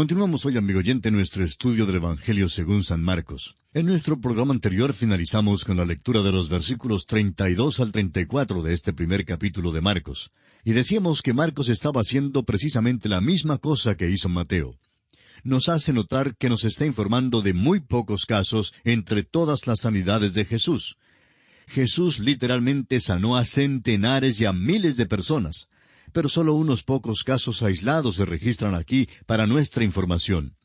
Continuamos hoy, amigo oyente, nuestro estudio del Evangelio según San Marcos. En nuestro programa anterior finalizamos con la lectura de los versículos 32 al 34 de este primer capítulo de Marcos. Y decíamos que Marcos estaba haciendo precisamente la misma cosa que hizo Mateo. Nos hace notar que nos está informando de muy pocos casos entre todas las sanidades de Jesús. Jesús literalmente sanó a centenares y a miles de personas, pero solo unos pocos casos aislados se registran aquí para nuestra información.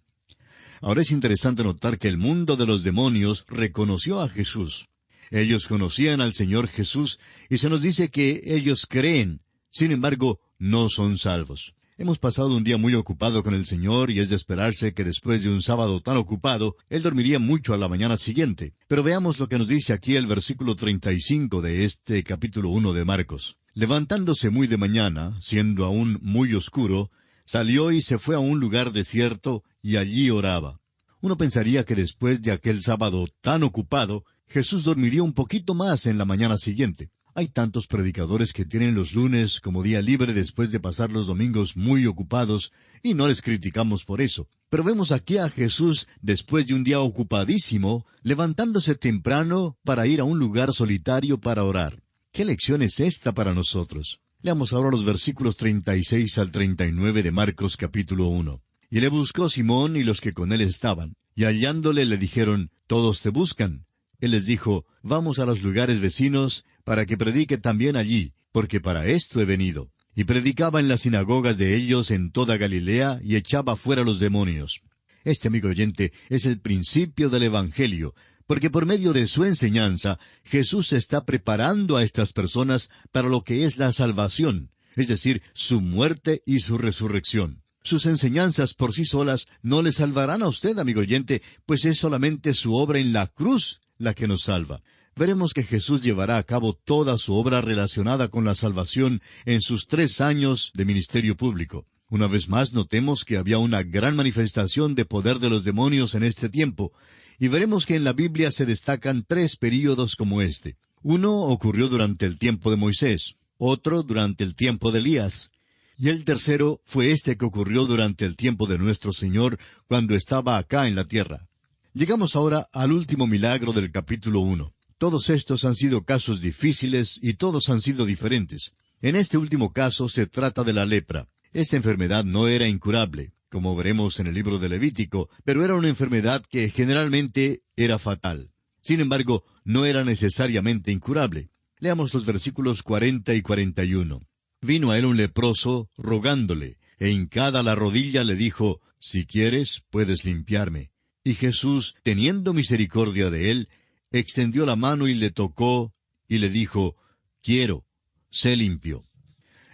Ahora es interesante notar que el mundo de los demonios reconoció a Jesús. Ellos conocían al Señor Jesús y se nos dice que ellos creen, sin embargo, no son salvos. Hemos pasado un día muy ocupado con el Señor y es de esperarse que después de un sábado tan ocupado, Él dormiría mucho a la mañana siguiente. Pero veamos lo que nos dice aquí el versículo 35 de este capítulo 1 de Marcos. Levantándose muy de mañana, siendo aún muy oscuro, salió y se fue a un lugar desierto y allí oraba. Uno pensaría que después de aquel sábado tan ocupado, Jesús dormiría un poquito más en la mañana siguiente. Hay tantos predicadores que tienen los lunes como día libre después de pasar los domingos muy ocupados, y no les criticamos por eso. Pero vemos aquí a Jesús, después de un día ocupadísimo, levantándose temprano para ir a un lugar solitario para orar. ¿Qué lección es esta para nosotros? Leamos ahora los versículos 36 al 39 de Marcos capítulo 1. Y le buscó Simón y los que con él estaban, y hallándole le dijeron, «Todos te buscan». Él les dijo, «Vamos a los lugares vecinos, para que predique también allí, porque para esto he venido». Y predicaba en las sinagogas de ellos en toda Galilea, y echaba fuera los demonios. Este, amigo oyente, es el principio del Evangelio, porque por medio de su enseñanza, Jesús está preparando a estas personas para lo que es la salvación, es decir, su muerte y su resurrección. Sus enseñanzas por sí solas no le salvarán a usted, amigo oyente, pues es solamente su obra en la cruz la que nos salva. Veremos que Jesús llevará a cabo toda su obra relacionada con la salvación en sus 3 años de ministerio público. Una vez más notemos que había una gran manifestación de poder de los demonios en este tiempo, y veremos que en la Biblia se destacan 3 períodos como este. Uno ocurrió durante el tiempo de Moisés, otro durante el tiempo de Elías, y el tercero fue este que ocurrió durante el tiempo de nuestro Señor, cuando estaba acá en la tierra. Llegamos ahora al último milagro del capítulo 1. Todos estos han sido casos difíciles y todos han sido diferentes. En este último caso se trata de la lepra. Esta enfermedad no era incurable, como veremos en el libro de Levítico, pero era una enfermedad que generalmente era fatal. Sin embargo, no era necesariamente incurable. Leamos los versículos 40 y 41. Vino a él un leproso, rogándole, e hincada la rodilla le dijo, «Si quieres, puedes limpiarme». Y Jesús, teniendo misericordia de él, extendió la mano y le tocó, y le dijo, «Quiero, sé limpio».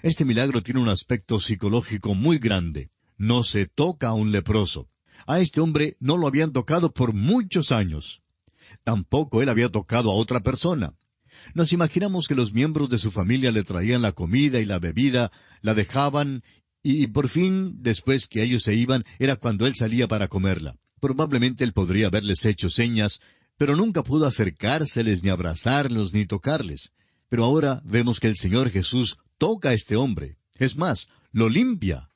Este milagro tiene un aspecto psicológico muy grande. No se toca a un leproso. A este hombre no lo habían tocado por muchos años. Tampoco él había tocado a otra persona. Nos imaginamos que los miembros de su familia le traían la comida y la bebida, la dejaban, y por fin, después que ellos se iban, era cuando él salía para comerla. Probablemente él podría haberles hecho señas, pero nunca pudo acercárseles, ni abrazarlos, ni tocarles. Pero ahora vemos que el Señor Jesús toca a este hombre. Es más, lo limpia.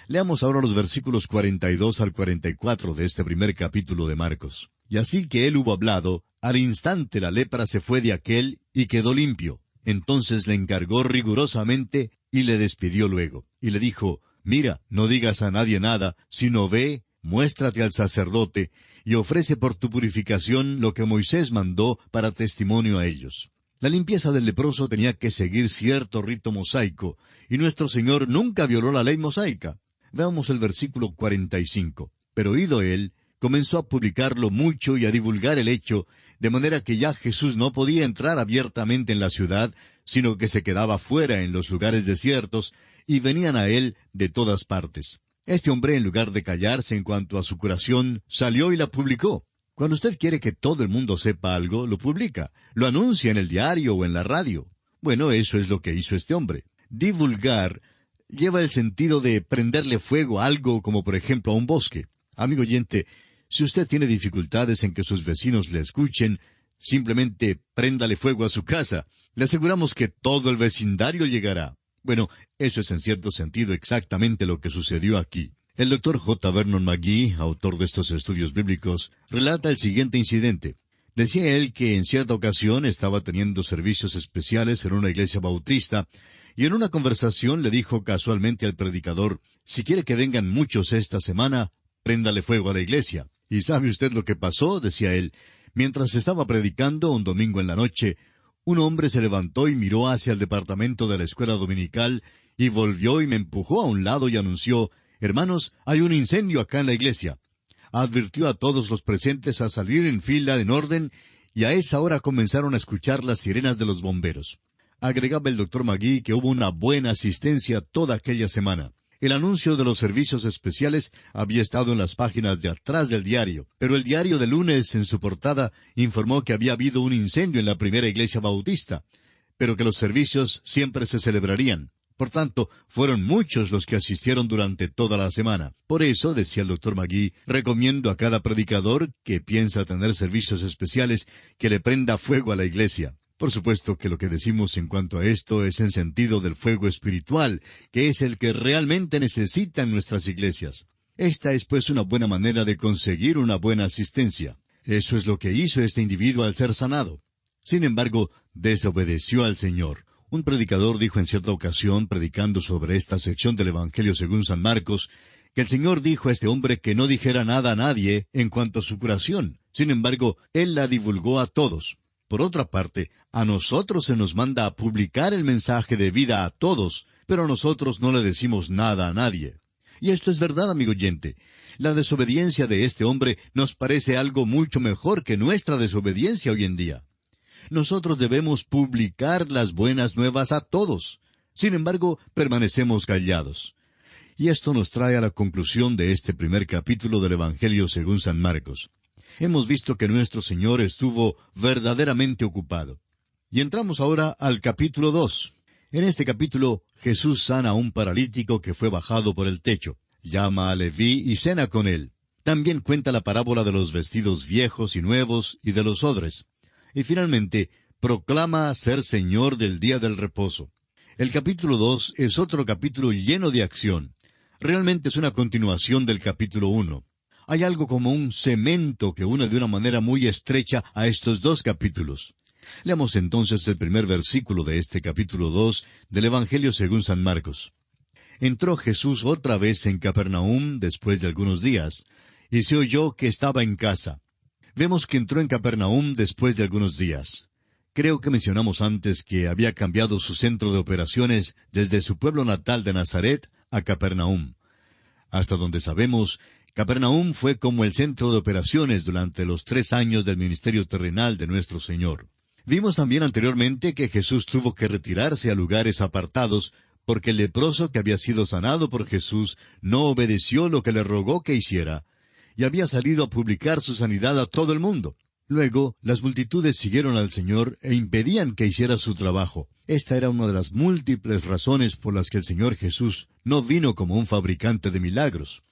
Leamos ahora los versículos 42 al 44 de este primer capítulo de Marcos. Y así que él hubo hablado, al instante la lepra se fue de aquél y quedó limpio. Entonces le encargó rigurosamente y le despidió luego. Y le dijo, «Mira, no digas a nadie nada, sino ve, muéstrate al sacerdote, y ofrece por tu purificación lo que Moisés mandó para testimonio a ellos». La limpieza del leproso tenía que seguir cierto rito mosaico, y nuestro Señor nunca violó la ley mosaica. Veamos el versículo 45. Pero oído él, comenzó a publicarlo mucho y a divulgar el hecho, de manera que ya Jesús no podía entrar abiertamente en la ciudad, sino que se quedaba fuera en los lugares desiertos, y venían a él de todas partes. Este hombre, en lugar de callarse en cuanto a su curación, salió y la publicó. Cuando usted quiere que todo el mundo sepa algo, lo publica, lo anuncia en el diario o en la radio. Bueno, eso es lo que hizo este hombre. Divulgar lleva el sentido de prenderle fuego a algo como por ejemplo a un bosque. Amigo oyente, si usted tiene dificultades en que sus vecinos le escuchen, simplemente préndale fuego a su casa. Le aseguramos que todo el vecindario llegará. Bueno, eso es en cierto sentido exactamente lo que sucedió aquí. El doctor J. Vernon McGee, autor de estos estudios bíblicos, relata el siguiente incidente. Decía él que en cierta ocasión estaba teniendo servicios especiales en una iglesia bautista, y en una conversación le dijo casualmente al predicador, si quiere que vengan muchos esta semana, préndale fuego a la iglesia. ¿Y sabe usted lo que pasó?, decía él. Mientras estaba predicando un domingo en la noche, un hombre se levantó y miró hacia el departamento de la escuela dominical, y volvió y me empujó a un lado y anunció, hermanos, hay un incendio acá en la iglesia. Advirtió a todos los presentes a salir en fila en orden, y a esa hora comenzaron a escuchar las sirenas de los bomberos. Agregaba el doctor McGee que hubo una buena asistencia toda aquella semana. El anuncio de los servicios especiales había estado en las páginas de atrás del diario, pero el diario de lunes en su portada informó que había habido un incendio en la primera iglesia bautista, pero que los servicios siempre se celebrarían. Por tanto, fueron muchos los que asistieron durante toda la semana. Por eso, decía el doctor McGee, recomiendo a cada predicador que piensa tener servicios especiales que le prenda fuego a la iglesia. Por supuesto que lo que decimos en cuanto a esto es en sentido del fuego espiritual, que es el que realmente necesitan nuestras iglesias. Esta es pues una buena manera de conseguir una buena asistencia. Eso es lo que hizo este individuo al ser sanado. Sin embargo, desobedeció al Señor. Un predicador dijo en cierta ocasión, predicando sobre esta sección del Evangelio según San Marcos, que el Señor dijo a este hombre que no dijera nada a nadie en cuanto a su curación. Sin embargo, él la divulgó a todos. Por otra parte, a nosotros se nos manda a publicar el mensaje de vida a todos, pero nosotros no le decimos nada a nadie. Y esto es verdad, amigo oyente. La desobediencia de este hombre nos parece algo mucho mejor que nuestra desobediencia hoy en día. Nosotros debemos publicar las buenas nuevas a todos. Sin embargo, permanecemos callados. Y esto nos trae a la conclusión de este primer capítulo del Evangelio según San Marcos. Hemos visto que nuestro Señor estuvo verdaderamente ocupado. Y entramos ahora al capítulo 2. En este capítulo, Jesús sana a un paralítico que fue bajado por el techo. Llama a Leví y cena con él. También cuenta la parábola de los vestidos viejos y nuevos y de los odres. Y finalmente, proclama ser Señor del día del reposo. El capítulo 2 es otro capítulo lleno de acción. Realmente es una continuación del capítulo 1. Hay algo como un cemento que une de una manera muy estrecha a estos dos capítulos. Leamos entonces el primer versículo de este capítulo 2 del Evangelio según San Marcos. Entró Jesús otra vez en Capernaum después de algunos días, y se oyó que estaba en casa. Vemos que entró en Capernaum después de algunos días. Creo que mencionamos antes que había cambiado su centro de operaciones desde su pueblo natal de Nazaret a Capernaum. Hasta donde sabemos, Capernaum fue como el centro de operaciones durante los 3 años del ministerio terrenal de nuestro Señor. Vimos también anteriormente que Jesús tuvo que retirarse a lugares apartados porque el leproso que había sido sanado por Jesús no obedeció lo que le rogó que hiciera, y había salido a publicar su sanidad a todo el mundo. Luego, las multitudes siguieron al Señor e impedían que hiciera su trabajo. Esta era una de las múltiples razones por las que el Señor Jesús no vino como un fabricante de milagros.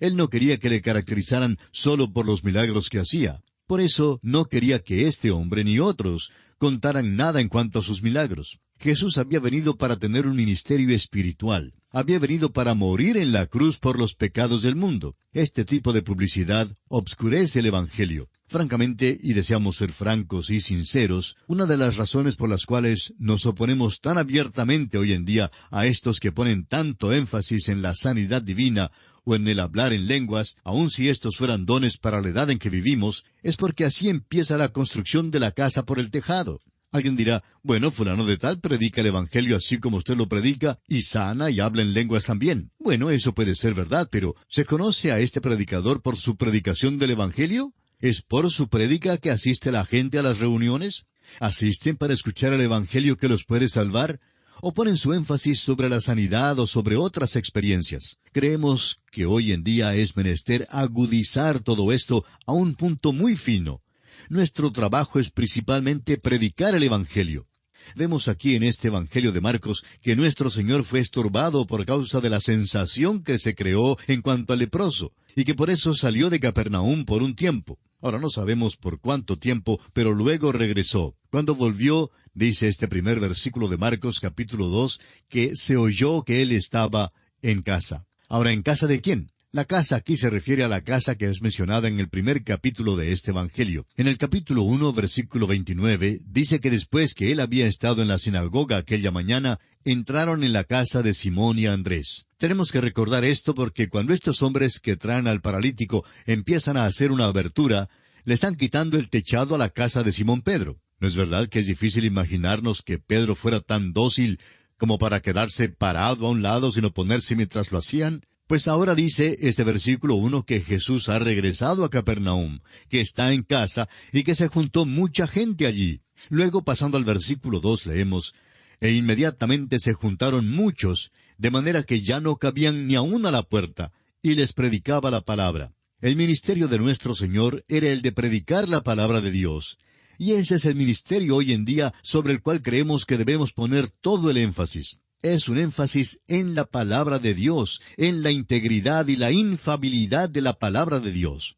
Él no quería que le caracterizaran solo por los milagros que hacía. Por eso no quería que este hombre ni otros contaran nada en cuanto a sus milagros. Jesús había venido para tener un ministerio espiritual. Había venido para morir en la cruz por los pecados del mundo. Este tipo de publicidad obscurece el Evangelio. Francamente, y deseamos ser francos y sinceros, una de las razones por las cuales nos oponemos tan abiertamente hoy en día a estos que ponen tanto énfasis en la sanidad divina o en el hablar en lenguas, aun si estos fueran dones para la edad en que vivimos, es porque así empieza la construcción de la casa por el tejado. Alguien dirá, bueno, fulano de tal predica el Evangelio así como usted lo predica, y sana y habla en lenguas también. Bueno, eso puede ser verdad, pero ¿se conoce a este predicador por su predicación del Evangelio? ¿Es por su prédica que asiste la gente a las reuniones? ¿Asisten para escuchar el Evangelio que los puede salvar? ¿O ponen su énfasis sobre la sanidad o sobre otras experiencias? Creemos que hoy en día es menester agudizar todo esto a un punto muy fino. Nuestro trabajo es principalmente predicar el Evangelio. Vemos aquí en este Evangelio de Marcos que nuestro Señor fue estorbado por causa de la sensación que se creó en cuanto al leproso, y que por eso salió de Capernaum por un tiempo. Ahora no sabemos por cuánto tiempo, pero luego regresó. Cuando volvió, dice este primer versículo de Marcos capítulo 2, que se oyó que él estaba en casa. Ahora, ¿en casa de quién? La casa aquí se refiere a la casa que es mencionada en el primer capítulo de este Evangelio. En el capítulo 1, versículo 29, dice que después que él había estado en la sinagoga aquella mañana, entraron en la casa de Simón y Andrés. Tenemos que recordar esto porque cuando estos hombres que traen al paralítico empiezan a hacer una abertura, le están quitando el techado a la casa de Simón Pedro. ¿No es verdad que es difícil imaginarnos que Pedro fuera tan dócil como para quedarse parado a un lado sin oponerse mientras lo hacían? Pues ahora dice este versículo 1 que Jesús ha regresado a Capernaum, que está en casa y que se juntó mucha gente allí. Luego, pasando al versículo 2, leemos, «E inmediatamente se juntaron muchos, de manera que ya no cabían ni aun a la puerta, y les predicaba la palabra». El ministerio de nuestro Señor era el de predicar la palabra de Dios. Y ese es el ministerio hoy en día sobre el cual creemos que debemos poner todo el énfasis. Es un énfasis en la palabra de Dios, en la integridad y la infalibilidad de la palabra de Dios.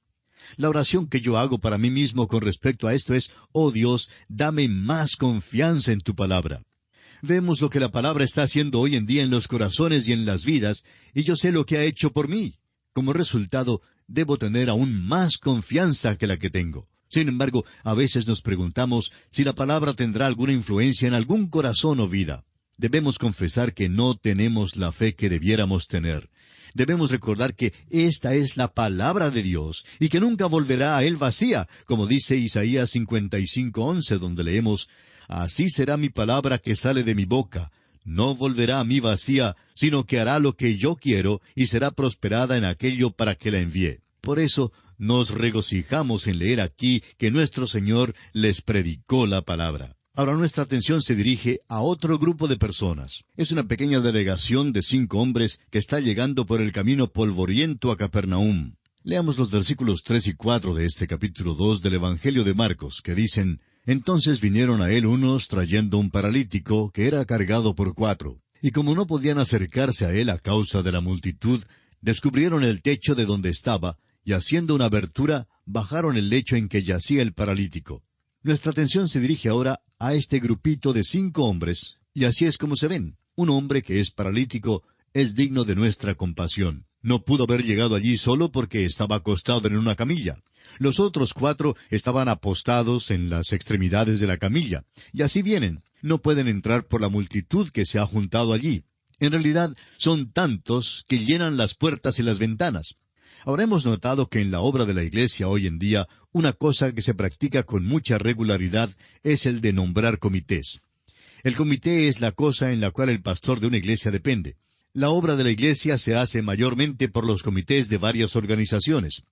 La oración que yo hago para mí mismo con respecto a esto es, «Oh Dios, dame más confianza en tu palabra». Vemos lo que la palabra está haciendo hoy en día en los corazones y en las vidas, y yo sé lo que ha hecho por mí. Como resultado, debo tener aún más confianza que la que tengo. Sin embargo, a veces nos preguntamos si la palabra tendrá alguna influencia en algún corazón o vida. Debemos confesar que no tenemos la fe que debiéramos tener. Debemos recordar que esta es la palabra de Dios y que nunca volverá a Él vacía, como dice Isaías 55:11, donde leemos, «Así será mi palabra que sale de mi boca. No volverá a mí vacía, sino que hará lo que yo quiero y será prosperada en aquello para que la envié». Por eso nos regocijamos en leer aquí que nuestro Señor les predicó la palabra. Ahora nuestra atención se dirige a otro grupo de personas. Es una pequeña delegación de 5 hombres que está llegando por el camino polvoriento a Capernaum. Leamos los versículos 3 y 4 de este capítulo 2 del Evangelio de Marcos, que dicen, «Entonces vinieron a él unos trayendo un paralítico que era cargado por 4. Y como no podían acercarse a él a causa de la multitud, descubrieron el techo de donde estaba, y haciendo una abertura, bajaron el lecho en que yacía el paralítico». Nuestra atención se dirige ahora a este grupito de 5 hombres, y así es como se ven. Un hombre que es paralítico es digno de nuestra compasión. No pudo haber llegado allí solo porque estaba acostado en una camilla. Los otros 4 estaban apostados en las extremidades de la camilla, y así vienen. No pueden entrar por la multitud que se ha juntado allí. En realidad, son tantos que llenan las puertas y las ventanas. Ahora hemos notado que en la obra de la Iglesia hoy en día, una cosa que se practica con mucha regularidad es el de nombrar comités. El comité es la cosa en la cual el pastor de una iglesia depende. La obra de la Iglesia se hace mayormente por los comités de varias organizaciones.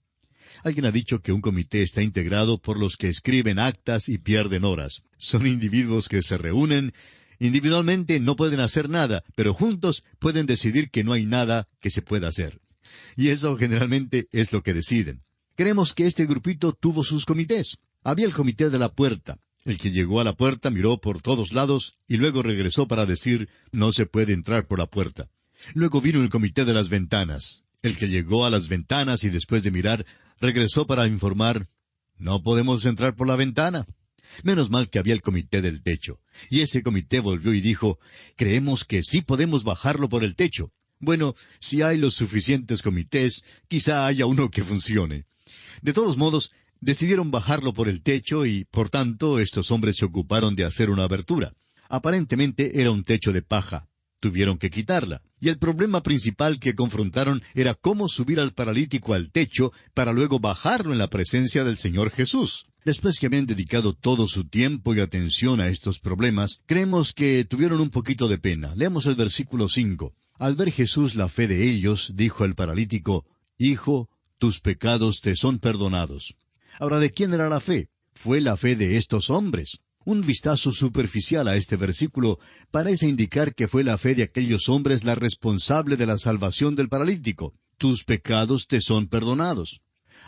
Alguien ha dicho que un comité está integrado por los que escriben actas y pierden horas. Son individuos que se reúnen, individualmente no pueden hacer nada, pero juntos pueden decidir que no hay nada que se pueda hacer. Y eso generalmente es lo que deciden. Creemos que este grupito tuvo sus comités. Había el comité de la puerta. El que llegó a la puerta miró por todos lados y luego regresó para decir, no se puede entrar por la puerta. Luego vino el comité de las ventanas. El que llegó a las ventanas y después de mirar, regresó para informar, no podemos entrar por la ventana. Menos mal que había el comité del techo. Y ese comité volvió y dijo, creemos que sí podemos bajarlo por el techo. Bueno, si hay los suficientes comités, quizá haya uno que funcione. De todos modos, decidieron bajarlo por el techo y, por tanto, estos hombres se ocuparon de hacer una abertura. Aparentemente era un techo de paja. Tuvieron que quitarla. Y el problema principal que confrontaron era cómo subir al paralítico al techo para luego bajarlo en la presencia del Señor Jesús. Después que habían dedicado todo su tiempo y atención a estos problemas, creemos que tuvieron un poquito de pena. Leamos el versículo 5. Al ver Jesús la fe de ellos, dijo al paralítico, Hijo, tus pecados te son perdonados. Ahora, ¿de quién era la fe? Fue la fe de estos hombres. Un vistazo superficial a este versículo parece indicar que fue la fe de aquellos hombres la responsable de la salvación del paralítico. Tus pecados te son perdonados.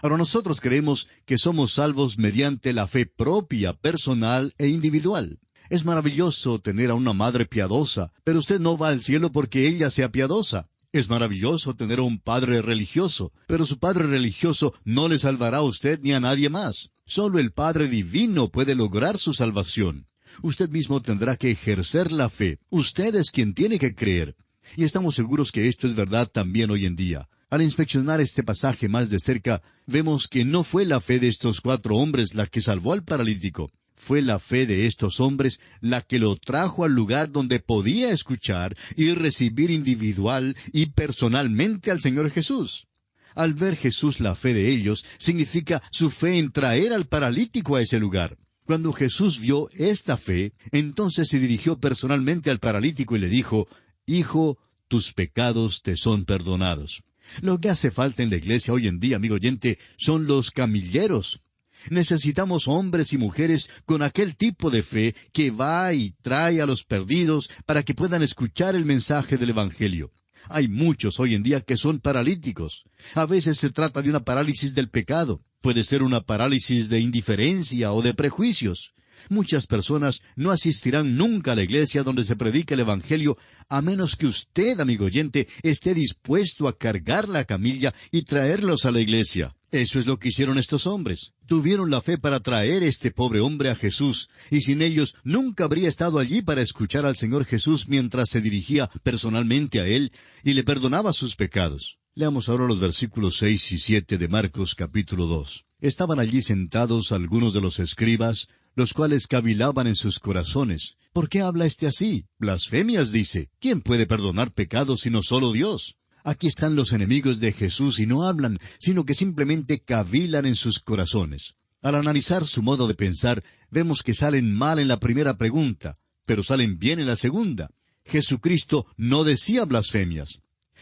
Ahora nosotros creemos que somos salvos mediante la fe propia, personal e individual. Es maravilloso tener a una madre piadosa, pero usted no va al cielo porque ella sea piadosa. Es maravilloso tener a un padre religioso, pero su padre religioso no le salvará a usted ni a nadie más. Solo el Padre Divino puede lograr su salvación. Usted mismo tendrá que ejercer la fe. Usted es quien tiene que creer. Y estamos seguros que esto es verdad también hoy en día. Al inspeccionar este pasaje más de cerca, vemos que no fue la fe de estos 4 hombres la que salvó al paralítico. Fue la fe de estos hombres la que lo trajo al lugar donde podía escuchar y recibir individual y personalmente al Señor Jesús. Al ver Jesús la fe de ellos, significa su fe en traer al paralítico a ese lugar. Cuando Jesús vio esta fe, entonces se dirigió personalmente al paralítico y le dijo, «Hijo, tus pecados te son perdonados». Lo que hace falta en la iglesia hoy en día, amigo oyente, son los camilleros. Necesitamos hombres y mujeres con aquel tipo de fe que va y trae a los perdidos para que puedan escuchar el mensaje del Evangelio. Hay muchos hoy en día que son paralíticos. A veces se trata de una parálisis del pecado. Puede ser una parálisis de indiferencia o de prejuicios. Muchas personas no asistirán nunca a la iglesia donde se predica el Evangelio, a menos que usted, amigo oyente, esté dispuesto a cargar la camilla y traerlos a la iglesia. Eso es lo que hicieron estos hombres. Tuvieron la fe para traer este pobre hombre a Jesús, y sin ellos nunca habría estado allí para escuchar al Señor Jesús mientras se dirigía personalmente a Él y le perdonaba sus pecados. Leamos ahora los versículos 6 y 7 de Marcos capítulo 2. Estaban allí sentados algunos de los escribas, los cuales cavilaban en sus corazones. ¿Por qué habla éste así? Blasfemias dice. ¿Quién puede perdonar pecados sino solo Dios? Aquí están los enemigos de Jesús y no hablan, sino que simplemente cavilan en sus corazones. Al analizar su modo de pensar, vemos que salen mal en la primera pregunta, pero salen bien en la segunda. Jesucristo no decía blasfemias.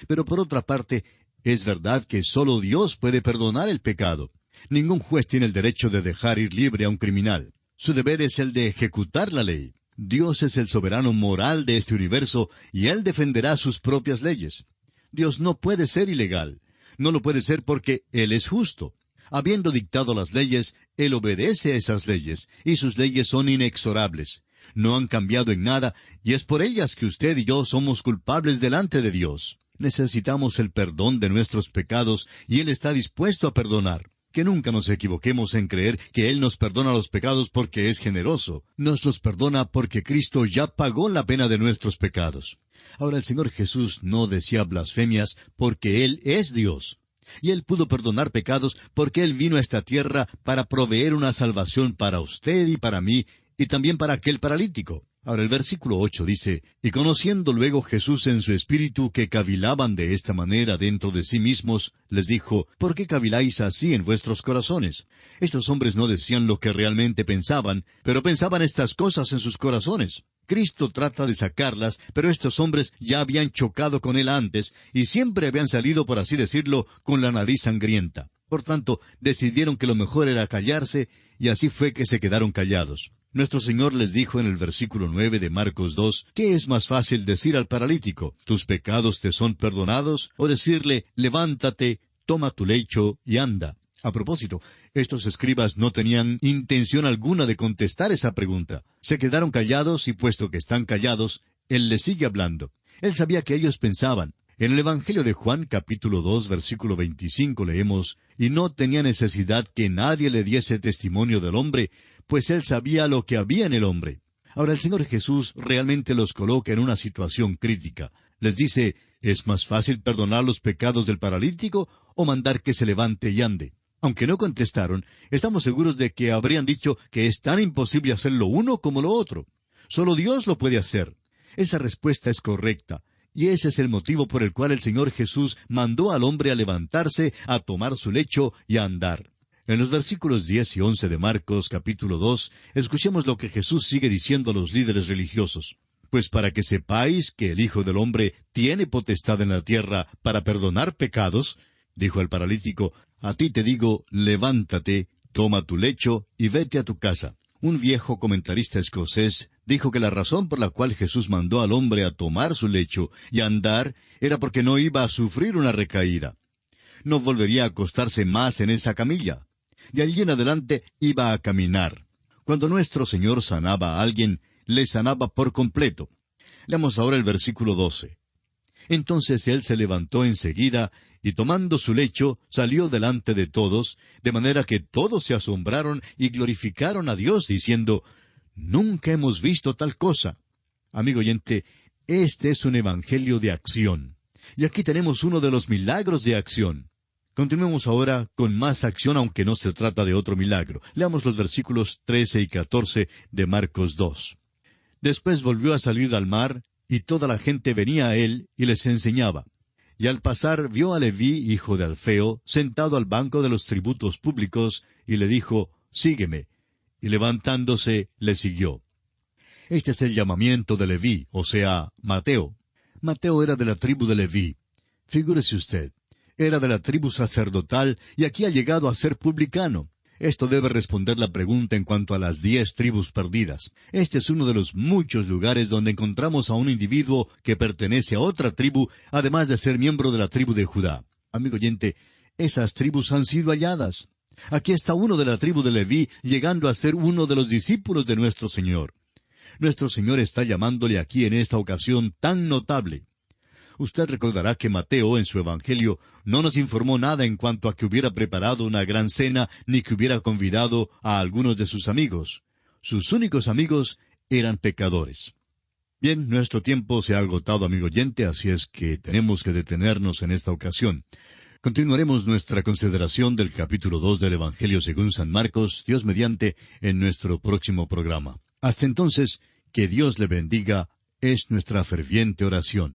Pero por otra parte, es verdad que solo Dios puede perdonar el pecado. Ningún juez tiene el derecho de dejar ir libre a un criminal. Su deber es el de ejecutar la ley. Dios es el soberano moral de este universo y Él defenderá sus propias leyes. Dios no puede ser ilegal. No lo puede ser porque Él es justo. Habiendo dictado las leyes, Él obedece a esas leyes, y sus leyes son inexorables. No han cambiado en nada, y es por ellas que usted y yo somos culpables delante de Dios. Necesitamos el perdón de nuestros pecados, y Él está dispuesto a perdonar. Que nunca nos equivoquemos en creer que Él nos perdona los pecados porque es generoso. Nos los perdona porque Cristo ya pagó la pena de nuestros pecados. Ahora el Señor Jesús no decía blasfemias porque Él es Dios. Y Él pudo perdonar pecados porque Él vino a esta tierra para proveer una salvación para usted y para mí, y también para aquel paralítico. Ahora el versículo 8 dice, «Y conociendo luego Jesús en su espíritu que cavilaban de esta manera dentro de sí mismos, les dijo, ¿por qué caviláis así en vuestros corazones?» Estos hombres no decían lo que realmente pensaban, pero pensaban estas cosas en sus corazones. Cristo trata de sacarlas, pero estos hombres ya habían chocado con Él antes, y siempre habían salido, por así decirlo, con la nariz sangrienta. Por tanto, decidieron que lo mejor era callarse, y así fue que se quedaron callados. Nuestro Señor les dijo en el versículo 9 de Marcos 2, ¿qué es más fácil decir al paralítico, tus pecados te son perdonados? O decirle, levántate, toma tu lecho y anda. A propósito, estos escribas no tenían intención alguna de contestar esa pregunta. Se quedaron callados y puesto que están callados, Él les sigue hablando. Él sabía que ellos pensaban. En el Evangelio de Juan, capítulo 2, versículo 25, leemos, «Y no tenía necesidad que nadie le diese testimonio del hombre, pues Él sabía lo que había en el hombre». Ahora el Señor Jesús realmente los coloca en una situación crítica. Les dice, ¿es más fácil perdonar los pecados del paralítico o mandar que se levante y ande? Aunque no contestaron, estamos seguros de que habrían dicho que es tan imposible hacer lo uno como lo otro. Solo Dios lo puede hacer. Esa respuesta es correcta. Y ese es el motivo por el cual el Señor Jesús mandó al hombre a levantarse, a tomar su lecho y a andar. En los versículos 10 y 11 de Marcos capítulo 2, escuchemos lo que Jesús sigue diciendo a los líderes religiosos. Pues para que sepáis que el Hijo del Hombre tiene potestad en la tierra para perdonar pecados, dijo al paralítico, a ti te digo, levántate, toma tu lecho y vete a tu casa. Un viejo comentarista escocés dijo que la razón por la cual Jesús mandó al hombre a tomar su lecho y a andar era porque no iba a sufrir una recaída. No volvería a acostarse más en esa camilla. De allí en adelante iba a caminar. Cuando nuestro Señor sanaba a alguien, le sanaba por completo. Leamos ahora el versículo 12. Entonces él se levantó enseguida, y tomando su lecho, salió delante de todos, de manera que todos se asombraron y glorificaron a Dios, diciendo, «Nunca hemos visto tal cosa». Amigo oyente, este es un evangelio de acción. Y aquí tenemos uno de los milagros de acción. Continuemos ahora con más acción, aunque no se trata de otro milagro. Leamos los versículos 13 y 14 de Marcos 2. Después volvió a salir al mar, y toda la gente venía a él y les enseñaba. Y al pasar vio a Leví, hijo de Alfeo, sentado al banco de los tributos públicos, y le dijo, Sígueme. Y levantándose, le siguió. Este es el llamamiento de Leví, o sea, Mateo. Mateo era de la tribu de Leví. Figúrese usted, era de la tribu sacerdotal y aquí ha llegado a ser publicano. Esto debe responder la pregunta en cuanto a las 10 tribus perdidas. Este es uno de los muchos lugares donde encontramos a un individuo que pertenece a otra tribu, además de ser miembro de la tribu de Judá. Amigo oyente, esas tribus han sido halladas. Aquí está uno de la tribu de Leví llegando a ser uno de los discípulos de nuestro Señor. Nuestro Señor está llamándole aquí en esta ocasión tan notable. Usted recordará que Mateo, en su Evangelio, no nos informó nada en cuanto a que hubiera preparado una gran cena, ni que hubiera convidado a algunos de sus amigos. Sus únicos amigos eran pecadores. Bien, nuestro tiempo se ha agotado, amigo oyente, así es que tenemos que detenernos en esta ocasión. Continuaremos nuestra consideración del capítulo 2 del Evangelio según San Marcos, Dios mediante, en nuestro próximo programa. Hasta entonces, que Dios le bendiga, es nuestra ferviente oración.